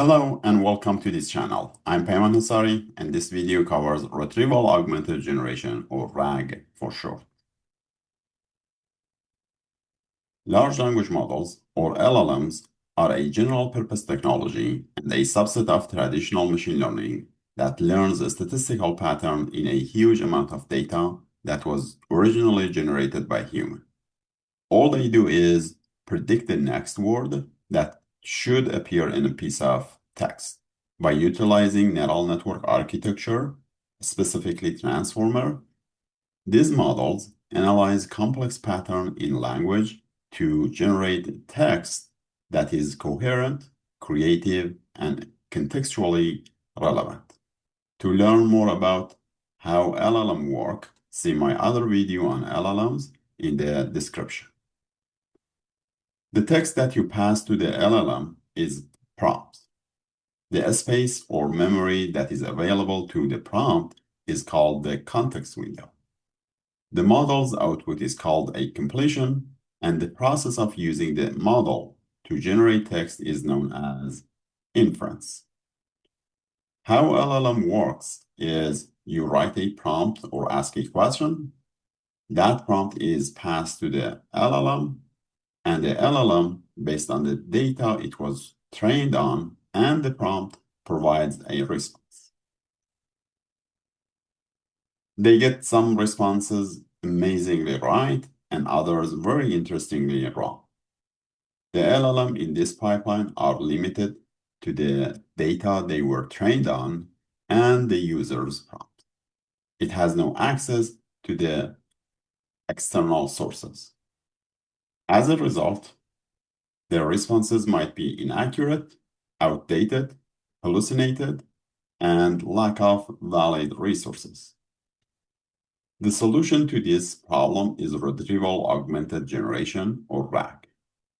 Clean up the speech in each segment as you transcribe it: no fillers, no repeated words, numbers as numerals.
Hello and welcome to this channel. I'm Payman Hassari and this video covers Retrieval Augmented Generation or RAG for short. Large language models or LLMs are a general purpose technology and a subset of traditional machine learning that learns a statistical pattern in a huge amount of data that was originally generated by humans. All they do is predict the next word that should appear in a piece of text by utilizing neural network architecture, specifically transformer. These models analyze complex patterns in language to generate text that is coherent, creative, and contextually relevant. To learn more about how LLM work, see my other video on LLMs in the description. The text that you pass to the LLM is prompt. The space or memory that is available to the prompt is called the context window. The model's output is called a completion, and the process of using the model to generate text is known as inference. How LLM works is you write a prompt or ask a question. That prompt is passed to the LLM, and the LLM, based on the data it was trained on and the prompt, provides a response. They get some responses amazingly right and others very interestingly wrong. The LLM in this pipeline are limited to the data they were trained on and the user's prompt. It has no access to the external sources. As a result, their responses might be inaccurate, outdated, hallucinated, and lack of valid resources. The solution to this problem is Retrieval Augmented Generation or RAG.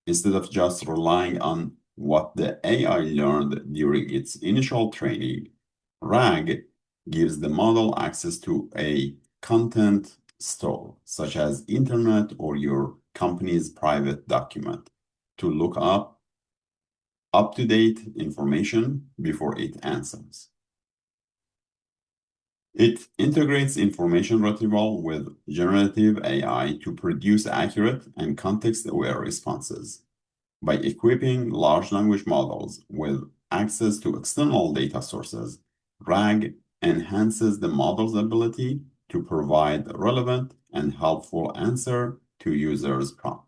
Instead of just relying on what the AI learned during its initial training, RAG gives the model access to a content store, such as internet or your company's private document, to look up-to-date information before it answers. It integrates information retrieval with generative AI to produce accurate and context-aware responses. By equipping large language models with access to external data sources, RAG enhances the model's ability to provide relevant and helpful answer to users' prompt.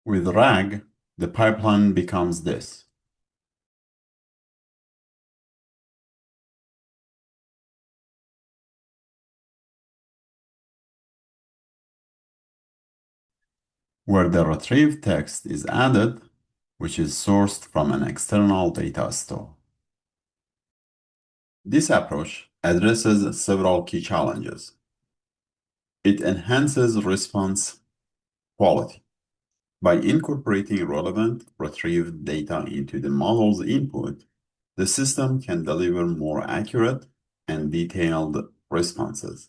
With RAG, the pipeline becomes this. Where the retrieved text is added, which is sourced from an external data store. This approach addresses several key challenges. It enhances response quality. By incorporating relevant retrieved data into the model's input, the system can deliver more accurate and detailed responses.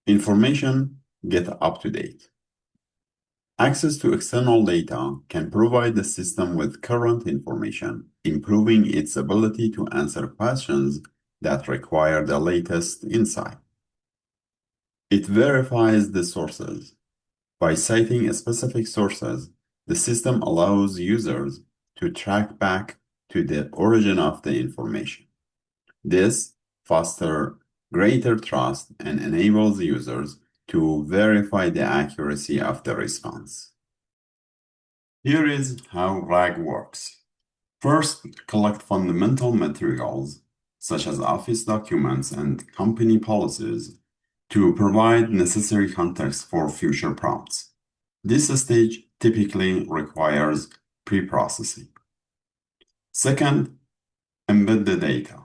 Information get up to date. Access to external data can provide the system with current information, improving its ability to answer questions that require the latest insight. It verifies the sources. By citing specific sources, the system allows users to track back to the origin of the information. This fosters greater trust and enables users to verify the accuracy of the response. Here is how RAG works. First, collect fundamental materials, such as office documents and company policies, to provide necessary context for future prompts. This stage typically requires pre-processing. Second, embed the data.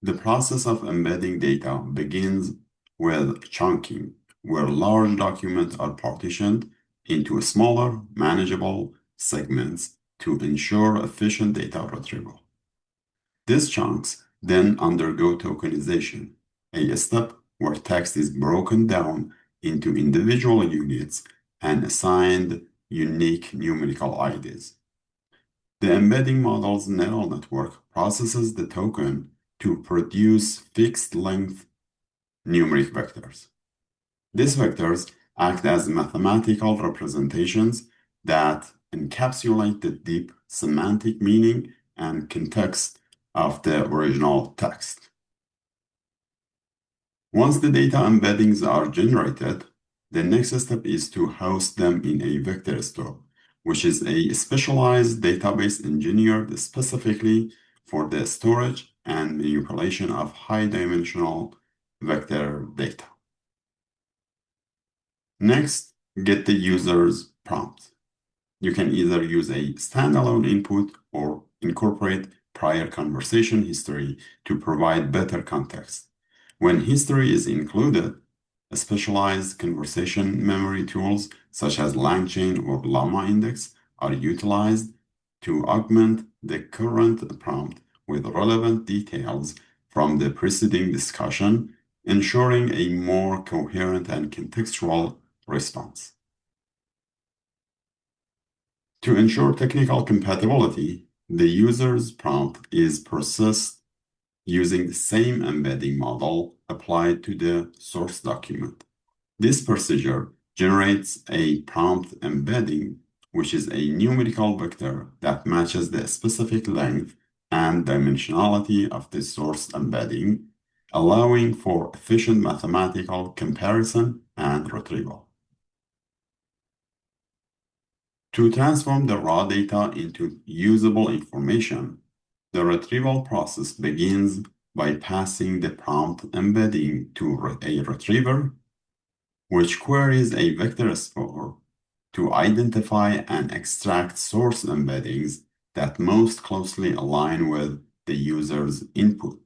The process of embedding data begins with chunking, where large documents are partitioned into smaller, manageable segments to ensure efficient data retrieval. These chunks then undergo tokenization, a step where text is broken down into individual units and assigned unique numerical IDs. The embedding model's neural network processes the token to produce fixed-length numeric vectors. These vectors act as mathematical representations that encapsulate the deep semantic meaning and context of the original text. Once the data embeddings are generated, the next step is to host them in a vector store, which is a specialized database engineered specifically for the storage and manipulation of high-dimensional vector data. Next, get the user's prompt. You can either use a standalone input or incorporate prior conversation history to provide better context. When history is included, specialized conversation memory tools such as LangChain or Llama Index are utilized to augment the current prompt with relevant details from the preceding discussion, ensuring a more coherent and contextual response. To ensure technical compatibility, the user's prompt is processed using the same embedding model applied to the source document. This procedure generates a prompt embedding, which is a numerical vector that matches the specific length and dimensionality of the source embedding, allowing for efficient mathematical comparison and retrieval. To transform the raw data into usable information, the retrieval process begins by passing the prompt embedding to a retriever, which queries a vector store to identify and extract source embeddings that most closely align with the user's input.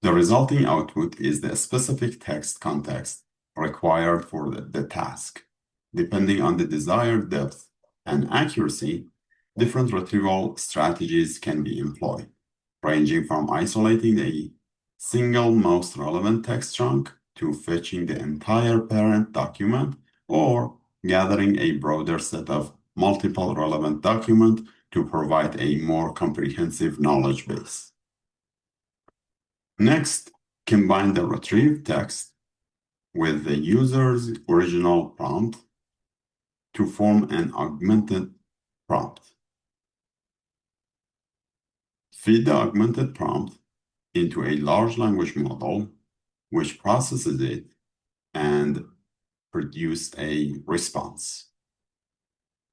The resulting output is the specific text context required for the task. Depending on the desired depth and accuracy, different retrieval strategies can be employed, ranging from isolating a single most relevant text chunk to fetching the entire parent document or gathering a broader set of multiple relevant documents to provide a more comprehensive knowledge base. Next, combine the retrieved text with the user's original prompt to form an augmented prompt. Feed the augmented prompt into a large language model, which processes it and produces a response.